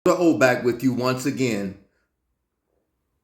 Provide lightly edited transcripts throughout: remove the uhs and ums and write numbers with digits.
Back with you once again.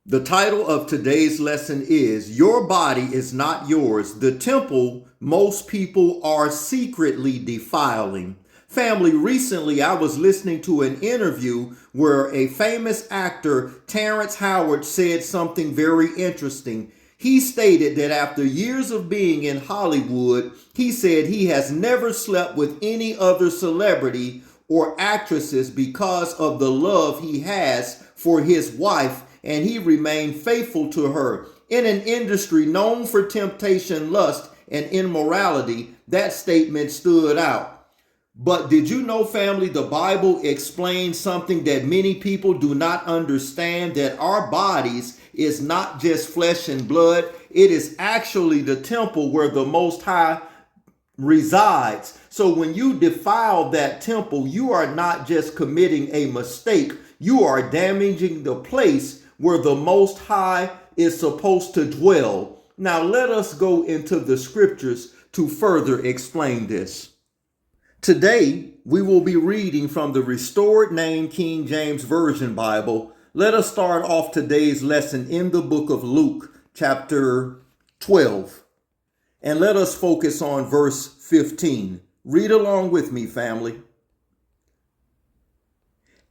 The title of today's lesson is Your Body is Not Yours, the Temple Most People Are Secretly Defiling. Family, recently I was listening to an interview where a famous actor, Terrence Howard, said something very interesting. He stated that after years of being in Hollywood, he said he has never slept with any other celebrity or actresses because of the love he has for his wife, and he remained faithful to her. In an industry known for temptation, lust, and immorality, that statement stood out. But did you know, family, the Bible explains something that many people do not understand, that our bodies is not just flesh and blood. It is actually the temple where the Most High resides. So when you defile that temple, you are not just committing a mistake, you are damaging the place where the Most High is supposed to dwell. Now let us go into the scriptures to further explain this. Today, we will be reading from the Restored Name King James Version Bible. Let us start off today's lesson in the book of Luke, chapter 12. And let us focus on verse 15. Read along with me, family.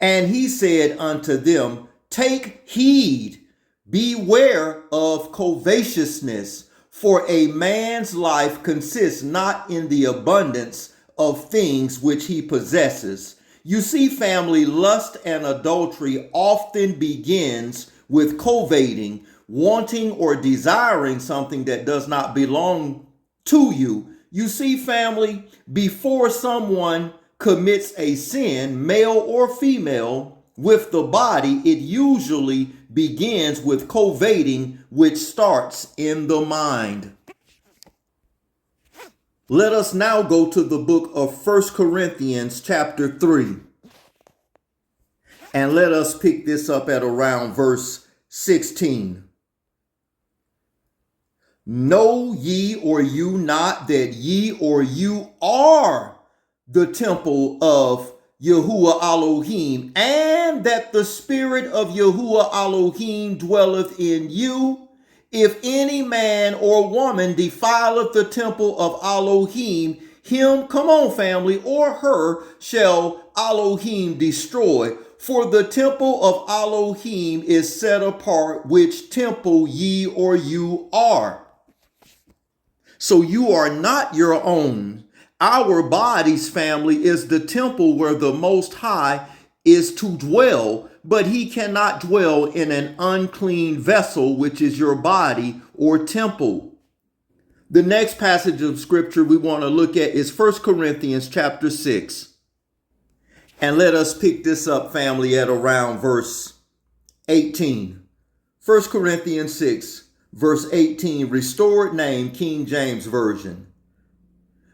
And he said unto them, Take heed, beware of covetousness, for a man's life consists not in the abundance of things which he possesses. You see, family, lust and adultery often begins with coveting, wanting or desiring something that does not belong to you. You see, family, before someone commits a sin, male or female, with the body, it usually begins with coveting, which starts in the mind. Let us now go to the book of 1 Corinthians chapter 3. And let us pick this up at around verse 16. Know ye or you not that ye or you are the temple of Yahuwah Elohim, and that the spirit of Yahuwah Elohim dwelleth in you? If any man or woman defileth the temple of Elohim, him, come on family, or her shall Elohim destroy. For the temple of Elohim is set apart, which temple ye or you are. So you are not your own. Our bodies, family, is the temple where the Most High is to dwell, but he cannot dwell in an unclean vessel, which is your body or temple. The next passage of scripture we want to look at is 1 Corinthians chapter 6. And let us pick this up, family, at around verse 18. 1 Corinthians 6, verse 18, Restored Name King James Version.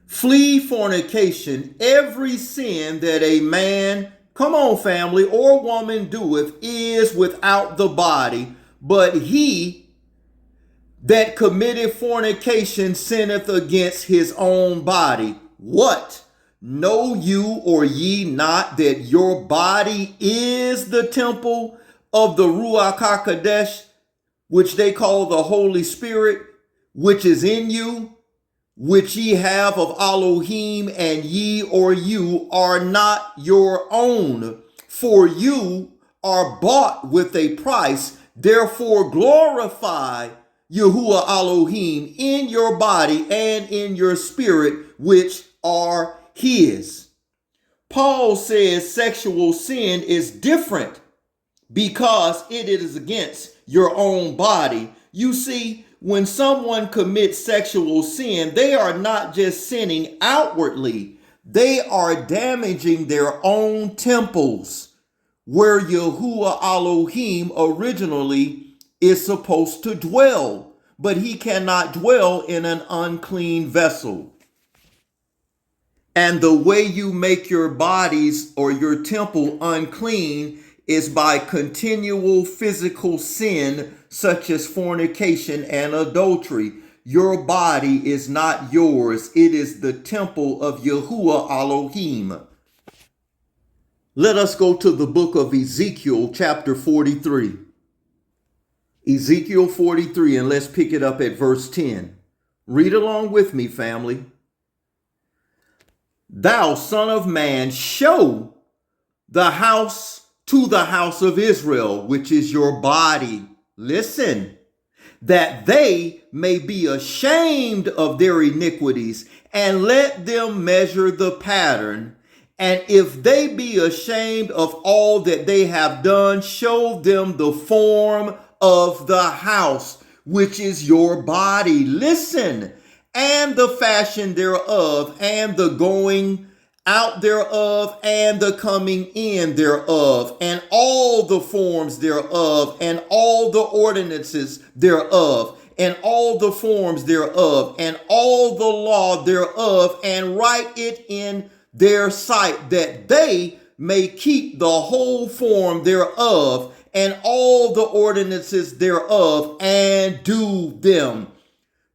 Flee fornication. Every sin that a man, come on family, or woman doeth is without the body, but he that committeth fornication sinneth against his own body. What? Know you or ye not that your body is the temple of the Ruach HaKodesh, which they call the Holy Spirit, which is in you, which ye have of Elohim, and ye or you are not your own, for you are bought with a price. Therefore glorify Yahuwah Elohim in your body and in your spirit, which are his. Paul says sexual sin is different because it is against your own body. You see, when someone commits sexual sin, they are not just sinning outwardly, they are damaging their own temples where Yahuwah Elohim originally is supposed to dwell, but he cannot dwell in an unclean vessel. And the way you make your bodies or your temple unclean is by continual physical sin, such as fornication and adultery. Your body is not yours. It is the temple of Yahuwah Elohim. Let us go to the book of Ezekiel, chapter 43. Ezekiel 43, and let's pick it up at verse 10. Read along with me, family. Thou son of man, show the house to the house of Israel, which is your body. Listen, that they may be ashamed of their iniquities, and let them measure the pattern. And if they be ashamed of all that they have done, show them the form of the house, which is your body. Listen, and the fashion thereof, and the going out thereof, and the coming in thereof, and all the forms thereof, and all the ordinances thereof, and all the forms thereof, and all the law thereof, and write it in their sight, that they may keep the whole form thereof, and all the ordinances thereof, and do them.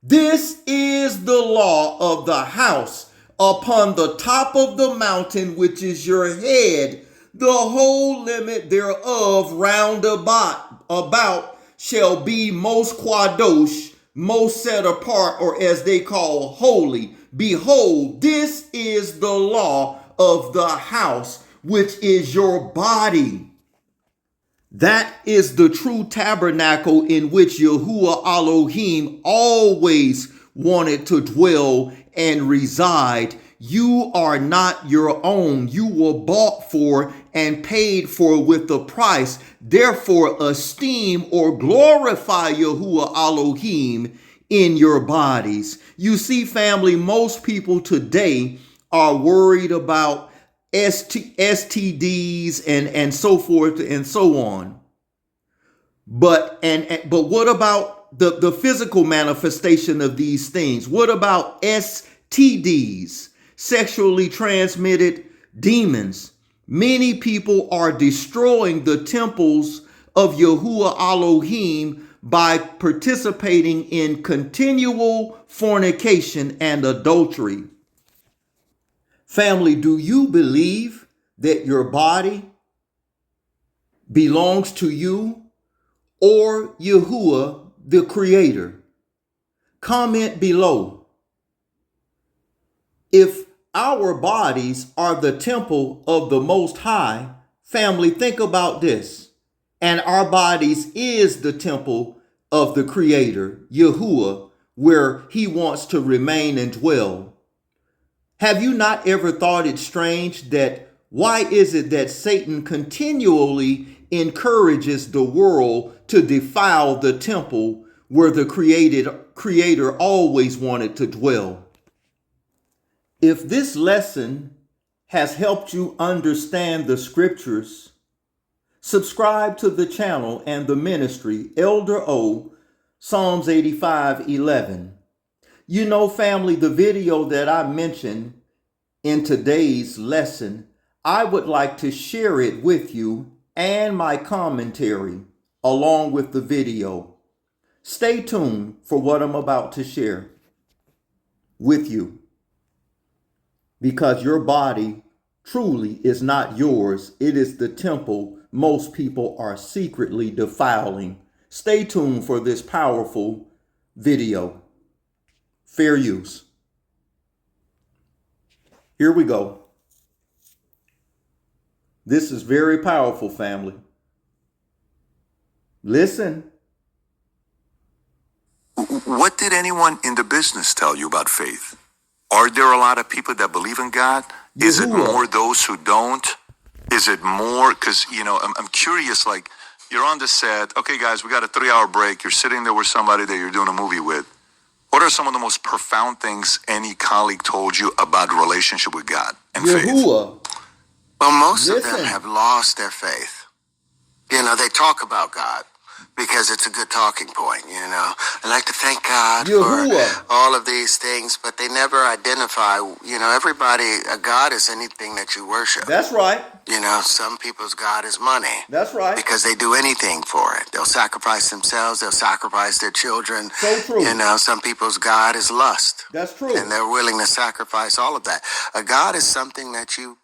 This is the law of the house upon the top of the mountain, which is your head. The whole limit thereof round about shall be most kadosh, most set apart, or as they call holy. Behold, this is the law of the house, which is your body. That is the true tabernacle in which Yahuwah Elohim always wanted to dwell and reside. You are not your own. You were bought for and paid for with a price. Therefore, esteem or glorify Yahuwah Elohim in your bodies. You see, family, most people today are worried about STDs and so forth and so on. But what about the physical manifestation of these things? What about STDs, sexually transmitted demons? Many people are destroying the temples of Yahuwah Elohim by participating in continual fornication and adultery. Family, do you believe that your body belongs to you or Yahuwah, the Creator? Comment below. If our bodies are the temple of the Most High, family, think about this. And our bodies is the temple of the Creator, Yahuwah, where He wants to remain and dwell. Have you not ever thought it strange that why is it that Satan continually encourages the world to defile the temple where the Creator always wanted to dwell? If this lesson has helped you understand the scriptures, subscribe to the channel and the ministry, Elder O, Psalms 85:11. You know, family, the video that I mentioned in today's lesson, I would like to share it with you and my commentary along with the video. Stay tuned for what I'm about to share with you, because your body truly is not yours. It is the temple most people are secretly defiling. Stay tuned for this powerful video. Fair use. Here we go. This is very powerful, family. Listen. What did anyone in the business tell you about faith? Are there a lot of people that believe in God? Yahuwah. Is it more those who don't? Is it more? Because, I'm curious, like, you're on the set. Okay, guys, we got a 3-hour break. You're sitting there with somebody that you're doing a movie with. What are some of the most profound things any colleague told you about relationship with God and faith? Yahuwah. Well, most of them have lost their faith. They talk about God because it's a good talking point, I like to thank God for all of these things, but they never identify, God is anything that you worship. That's right. Some people's God is money. That's right. Because they do anything for it. They'll sacrifice themselves. They'll sacrifice their children. So true. Some people's God is lust. That's true. And they're willing to sacrifice all of that. A God is something that you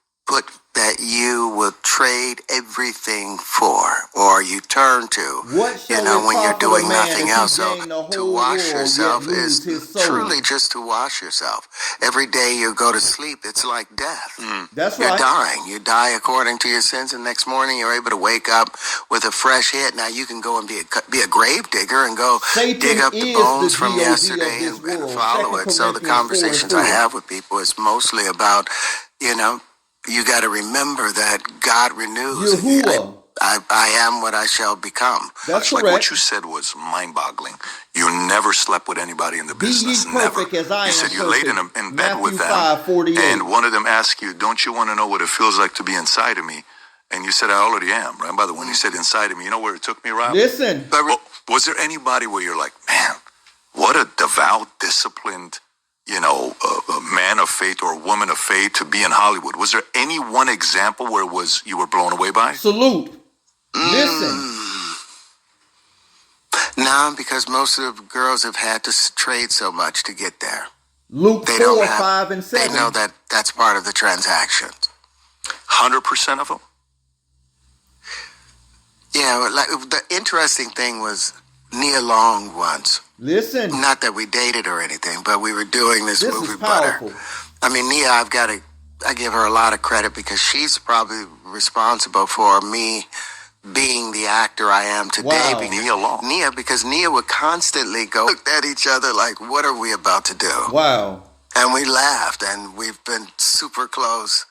that you will trade everything for, or you turn to, when you're doing nothing else. So to wash yourself is truly just to wash yourself. Every day you go to sleep, it's like death. That's you're right. dying. You die according to your sins, and next morning you're able to wake up with a fresh hit. Now you can go and be a grave digger and go dig up the bones from yesterday and follow it. So the conversations I have with people is mostly about, you got to remember that God renews. I am what I shall become. That's correct. Like what you said was mind-boggling. You never slept with anybody in the business. Be ye perfect never. as I you am said you perfect. laid in bed Matthew with them, 5:48. and one of them asked you, "Don't you want to know what it feels like to be inside of me?" And you said, "I already am." Right? By the way, when you said inside of me, you know where it took me, Rob? Listen. Was there anybody where you're like, man, what a devout, disciplined, a man of faith or a woman of faith to be in Hollywood? Was there any one example where you were blown away by? Salute. Listen. No, because most of the girls have had to trade so much to get there. Luke 4, 5, and 7. They know that that's part of the transaction. 100% of them? Yeah, like the interesting thing was Nia Long once. Listen. Not that we dated or anything, but we were doing this movie is powerful. Butter. I mean, Nia, I give her a lot of credit because she's probably responsible for me being the actor I am today. Wow. Nia, because Nia would constantly look at each other like, what are we about to do? Wow. And we laughed, and we've been super close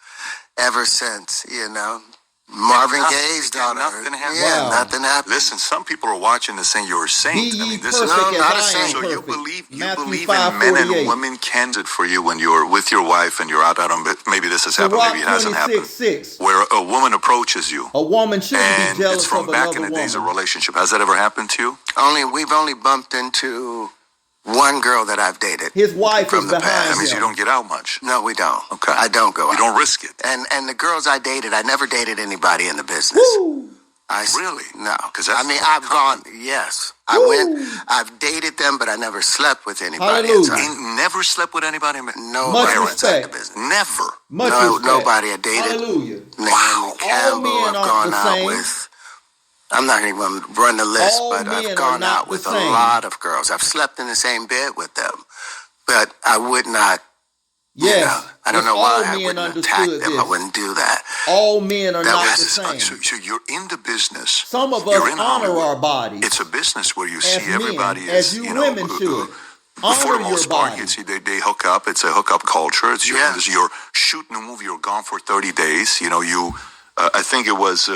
ever since, Marvin Gaye's daughter. Nothing happened. Yeah, nothing happened. Listen, some people are watching this saying you're a saint. Be ye this perfect is as not a I saint. am So you perfect. believe Matthew in men 5:48. and women can it for you when you're with your wife and you're out on, maybe this has happened, maybe it hasn't happened. 6. Where a woman approaches you. A woman shouldn't and be jealous it's from of back another in the days of woman. relationship. Has that ever happened to you? We've only bumped into one girl that I've dated. His wife from is the behind past. That means him. you don't get out much. No, we don't. Okay. I don't go out. You don't risk it. And the girls I dated, I never dated anybody in the business. Woo. Really? No. 'Cause that's I've gone, yes. I've dated them, but I never slept with anybody. Hallelujah. Never slept with anybody? No, Much inside the respect. business. Never. Much No, respect. nobody I dated. Hallelujah. Naomi Campbell, All men I've aren't gone the out same. with. I'm not even going to run the list, All but men I've are gone not out the with a same. lot of girls. I've slept in the same bed with them, but I would not. Yes. I don't know why I men wouldn't attack understood them. this. I wouldn't do that. All men are That not was- the same. So you're in the business. Some of us You're in honor Hollywood. our bodies. It's a business where you as see men, everybody as is, you women should. for Honor the your most part, body. you see they hook up. It's a hookup culture. It's Yes. you're shooting a movie. You're gone for 30 days. I think it was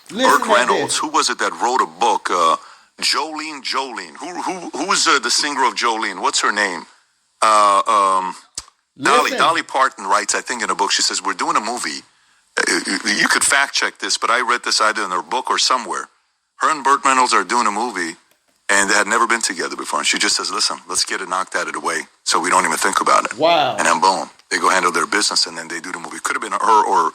Burt at Reynolds. this. Who was it that wrote a book? Jolene. Who's the singer of Jolene? What's her name? Listen. Dolly Parton writes, I think, in a book. She says, "We're doing a movie. You could fact check this, but I read this either in her book or somewhere. Her and Burt Reynolds are doing a movie, and they had never been together before. And she just says, listen, let's get it knocked out of the way so we don't even think about it. Wow. And then boom, they go handle their business, and then they do the movie. Could have been her or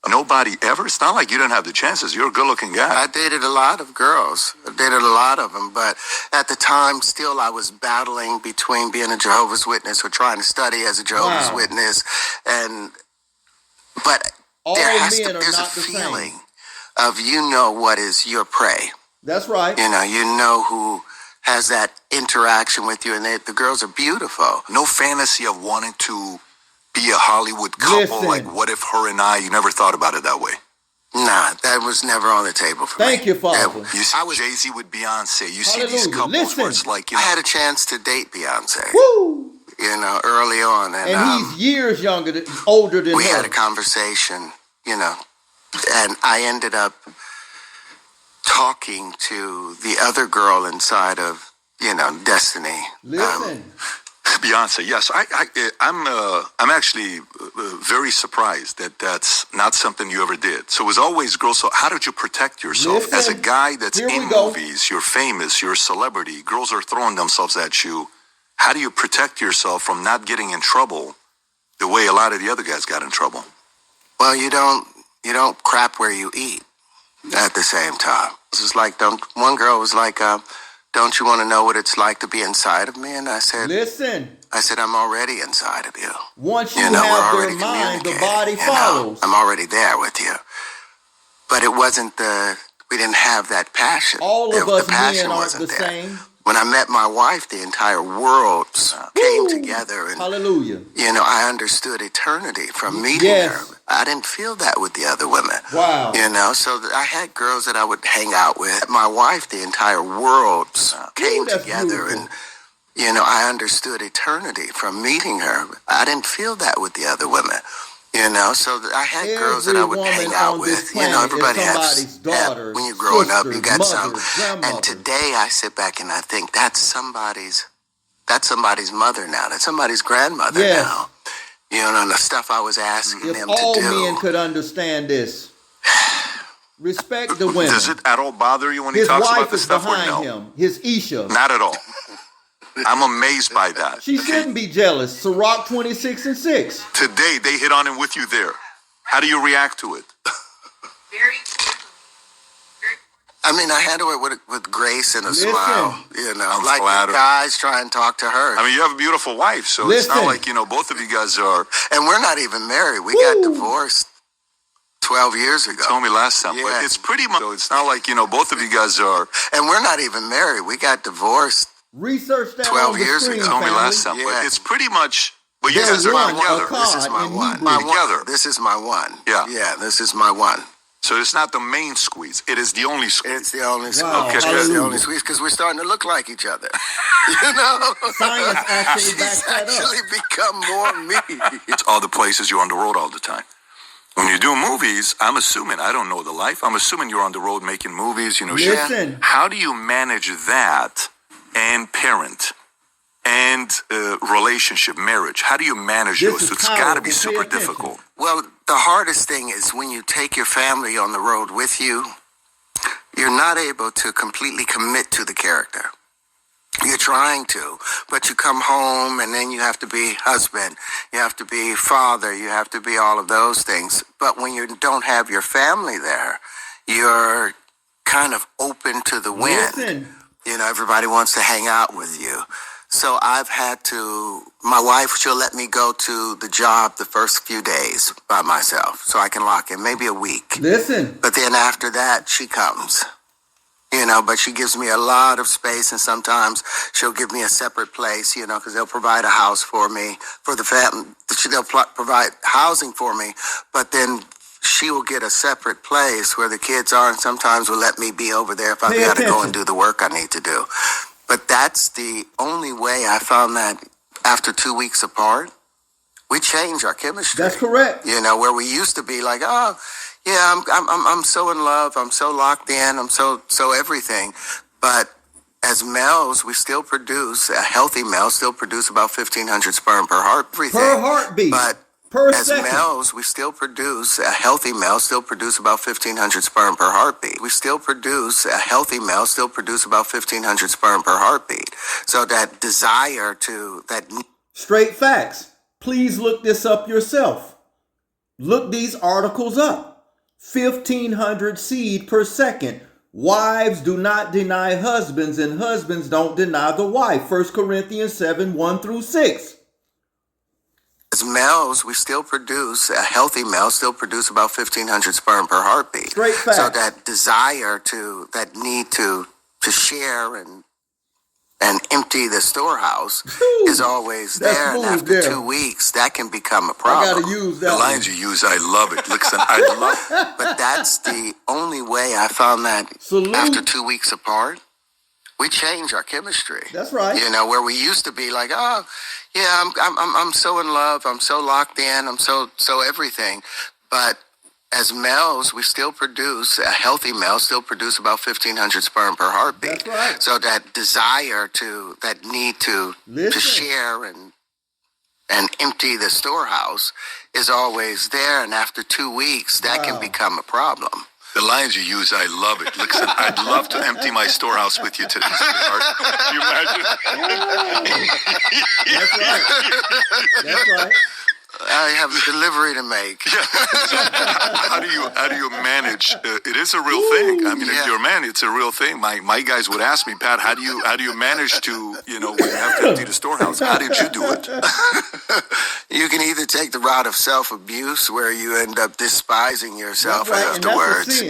nobody ever. It's not like you didn't have the chances. You're a good-looking guy. I dated a lot of girls. I dated a lot of them, but at the time, still, I was battling between being a Jehovah's Witness or trying to study as a Jehovah's Witness, but All there has men to are there's a not the feeling same. of what is your prey. That's right. You know who has that interaction with you, and the girls are beautiful. No fantasy of wanting to be a Hollywood couple. Listen. Like, what if her and you never thought about it that way? Nah, that was never on the table for me. Thank you, Father. You see Jay-Z with Beyonce. You see these Hallelujah. couples Listen. where it's like, I had a chance to date Beyonce, Woo! Early on. And he's years older than we her. had a conversation, and I ended up talking to the other girl inside of, Destiny. Listen. Beyonce, yes, I'm actually very surprised that that's not something you ever did. So it was always girls. So how did you protect yourself Listen, as a guy that's here we in go. movies? You're famous. You're a celebrity. Girls are throwing themselves at you. How do you protect yourself from not getting in trouble the way a lot of the other guys got in trouble? Well, you don't crap where you eat at the same time. This is like one girl was like, don't you want to know what it's like to be inside of me? And I said, listen. I said, I'm already inside of you. Once you know, have we're their already mind, the communicating, body you know. follows. I'm already there with you. But it wasn't we didn't have that passion. All of us the passion men aren't wasn't the there. same. When I met my wife, the entire world came together. And, hallelujah. You know, I understood eternity from meeting her. I didn't feel that with the other women. Wow. You know, so I had girls that I would hang out with. My wife, the entire world came together. Beautiful. And, you know, I understood eternity from meeting her. I didn't feel that with the other women. You know, so I had girls that I would hang out with. You know, everybody has daughters, when you're growing sisters, up, you got mothers, some. And today I sit back and I think that's somebody's mother now. That's somebody's grandmother now. You know, and the stuff I was asking them to do. If all men could understand this, respect the women. Does it at all bother you when he talks about this stuff? His wife is behind him. His Isha. Not at all. I'm amazed by that. She shouldn't be jealous. Sirach 26:6. Today, they hit on him with you there. How do you react to it? I mean, I handle it with grace and a smile. You know, I'm like flattered. guys try and talk to her. I mean, you have a beautiful wife, so it's not like, you know, both of you guys are. And we're not even married. We got divorced 12 years ago. You told me last time. But it's pretty much, so it's not like, you know, both of you guys are. And we're not even married. We got divorced. Research that 12 on the years screen, ago. You told me last time. But it's pretty much, but you guys are together. This is my one. Together. This is my one. Yeah. Yeah, this is my one. So it's not the main squeeze. It is the only squeeze. It's the only squeeze. Wow. Okay. It's the only squeeze because we're starting to look like each other. You know? Science actually backs that up. Actually become more me. It's all the places you're on the road all the time. When you do movies, I'm assuming, I don't know the life, I'm assuming you're on the road making movies, you know. Listen. How do you manage that and parent and relationship, marriage? How do you manage those? It's got to be super difficult. Well, the hardest thing is when you take your family on the road with you, you're not able to completely commit to the character. You're trying to, but you come home and then you have to be husband, you have to be father, you have to be all of those things. But when you don't have your family there, you're kind of open to the wind. Listen. You know, everybody wants to hang out with you. So I've had to, my wife, she'll let me go to the job the first few days by myself so I can lock in, maybe a week. Listen. But then after that, she comes. You know, but she gives me a lot of space, and sometimes she'll give me a separate place, you know, because they'll provide a house for me, for the family. They'll provide housing for me, but then she will get a separate place where the kids are, and sometimes will let me be over there if I've got to go and do the work I need to do. But that's the only way I found that after 2 weeks apart, we changed our chemistry. That's correct. You know, where we used to be like, oh, yeah, I'm so in love. I'm so locked in. I'm so everything. But as males, we still produce, a healthy male still produce about 1,500 sperm per heartbeat. Per heartbeat. But as males, we still produce, a healthy male still produce about 1,500 sperm per heartbeat. We still produce, a healthy male still produce about 1,500 sperm per heartbeat. So that desire to, that... Straight facts. Please look this up yourself. Look these articles up. 1,500 seed per second. Wives do not deny husbands, and husbands don't deny the wife. 1 Corinthians 7, 1-6. As males, we still produce, a healthy male still produce about 1,500 sperm per heartbeat. Straight facts. So that desire to, that need to share and empty the storehouse is always there. And after 2 weeks, that can become a problem. I gotta use that. The lines you use, I love it. Listen, I love it. But that's the only way I found that after 2 weeks apart, we changed our chemistry. That's right. You know, where we used to be like, oh, yeah, I'm so in love. I'm so locked in. I'm so everything. But as males, we still produce, a healthy male still produce about 1,500 sperm per heartbeat. That's right. So that desire to, that need to share and empty the storehouse is always there. And after 2 weeks, that can become a problem. The lines you use, I love it. Listen, I'd love to empty my storehouse with you today, sweetheart. Can you imagine? That's right. That's right. I have a delivery to make. Yeah. How do you manage? It is a real thing. I mean, if you're a man, it's a real thing. My guys would ask me, Pat, how do you manage to, when you have to empty the storehouse? How did you do it? You can either take the route of self-abuse, where you end up despising yourself afterwards,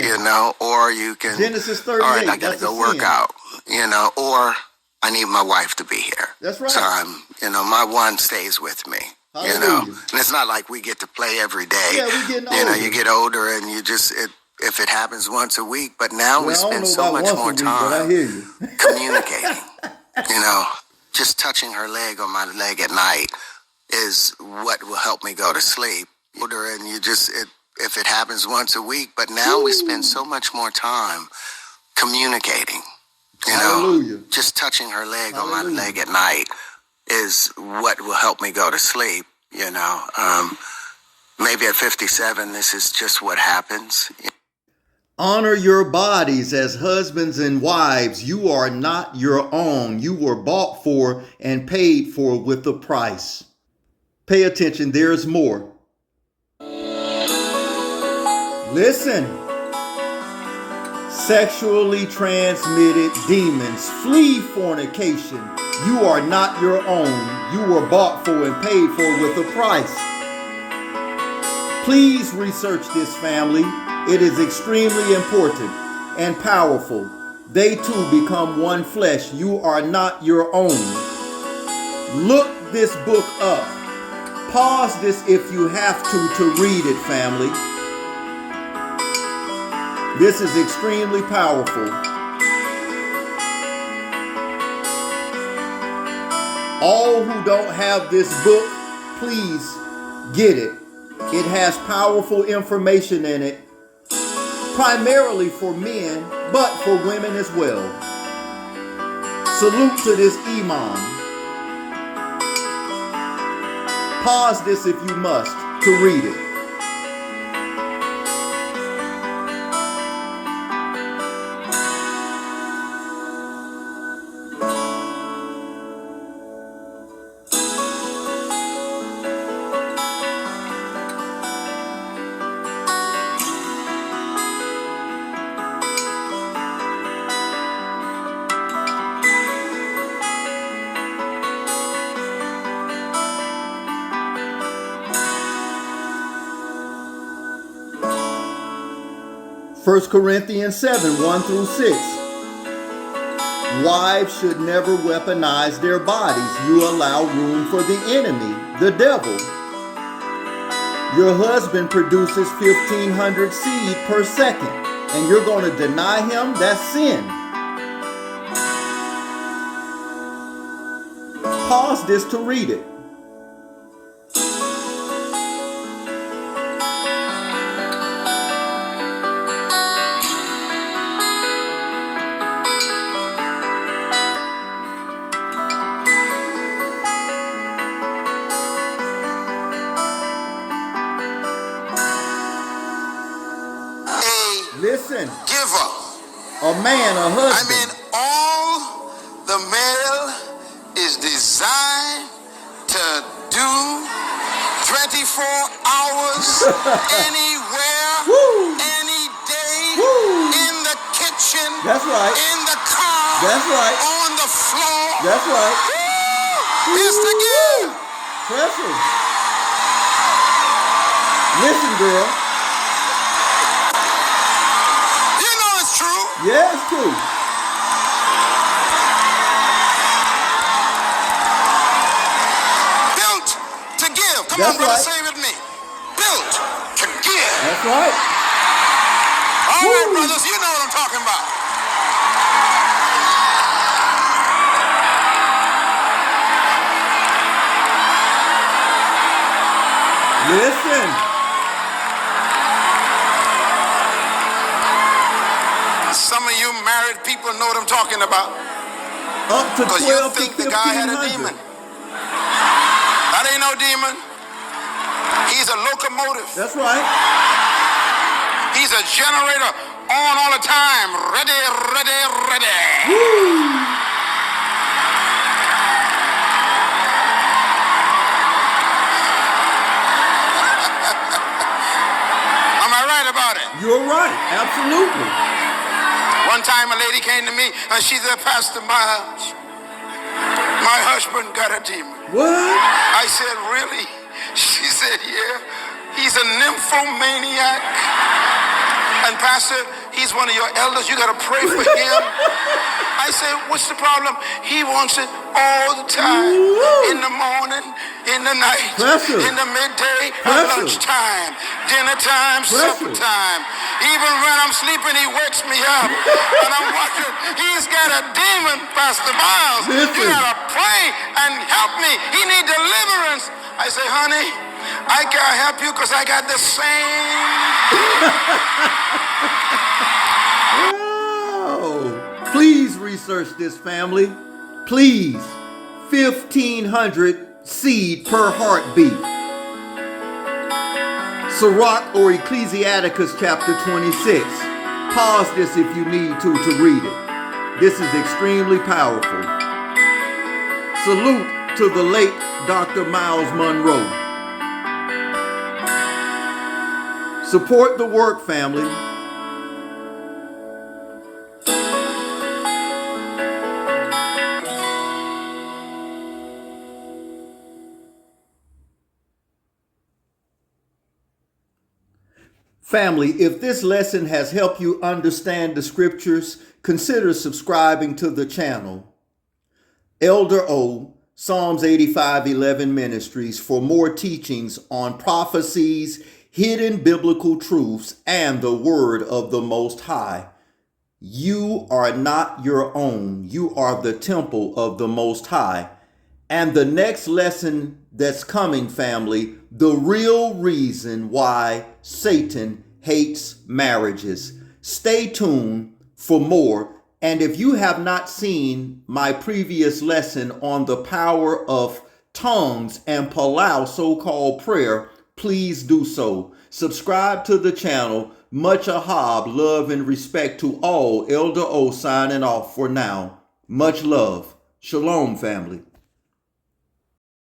or you can. Genesis 38. All right, I gotta go work out, or I need my wife to be here. That's right. So my one stays with me. Hallelujah. And it's not like we get to play every day. Yeah, we're getting older. You get older and you just, if it happens once a week, but now we spend so much more time communicating. Just touching her leg on my leg at night is what will help me go to sleep. And you just, if it happens once a week, but now we spend so much more time communicating. Hallelujah. Just touching her leg on my leg at night is what will help me go to sleep. Maybe at 57, this is just what happens. Honor your bodies as husbands and wives. You are not your own. You were bought for and paid for with a price. Pay attention, there's more. Listen. Sexually transmitted demons, flee fornication. You are not your own. You were bought for and paid for with a price. Please research this, family. It is extremely important and powerful. They too become one flesh. You are not your own. Look this book up. Pause this if you have to read it, family. This is extremely powerful. All who don't have this book, please get it. It has powerful information in it, primarily for men, but for women as well. Salute to this imam. Pause this if you must to read it. First Corinthians 7, 1 through 6. Wives should never weaponize their bodies. You allow room for the enemy, the devil. Your husband produces 1,500 seed per second, and you're going to deny him? That's sin. Pause this to read it. Listen. Giver. A man, a husband. I mean, all the male is designed to do 24 hours anywhere, any day, in the kitchen. That's right. In the car. That's right. On the floor. That's right. It's the gift. Pressure. Listen, girl. Yeah, it's true. Built to give. Come on, brother, say it with me. Built to give. That's right. All right, brothers, you know what I'm talking about. Listen. Some of you married people know what I'm talking about. Up to 12 you think to 1,500. The guy had a demon. That ain't no demon. He's a locomotive. That's right. He's a generator on all the time. Ready, ready, ready. Woo. right. Absolutely. One time a lady came to me and she said, Pastor Miles, my husband got a demon. What? I said, really? She said, yeah. He's a nymphomaniac. And Pastor, he's one of your elders. You got to pray for him. I said, what's the problem? He wants it all the time. Woo. In the morning, in the night, Pressure. in the midday, at Pressure. lunchtime, dinner time, supper Pressure. time. Even when I'm sleeping, he wakes me up. And I'm wondering, he's got a demon, Pastor Miles. Listen. You got to pray and help me. He need deliverance. I say, honey, I can't help you because I got the same. Oh, please research this, family. Please. 1,500 seed per heartbeat. Sirach or Ecclesiasticus chapter 26. Pause this if you need to read it. This is extremely powerful. Salute to the late Dr. Miles Monroe. Support the work, family. Family, if this lesson has helped you understand the scriptures, consider subscribing to the channel. Elder O, Psalms 85:11 Ministries, for more teachings on prophecies, hidden biblical truths, and the word of the Most High. You are not your own. You are the temple of the Most High. And the next lesson that's coming, family, the real reason why Satan hates marriages. Stay tuned for more. And if you have not seen my previous lesson on the power of tongues and Palau, so-called prayer, please do so. Subscribe to the channel. Much ahab, love and respect to all. Elder O signing off for now. Much love. Shalom, family.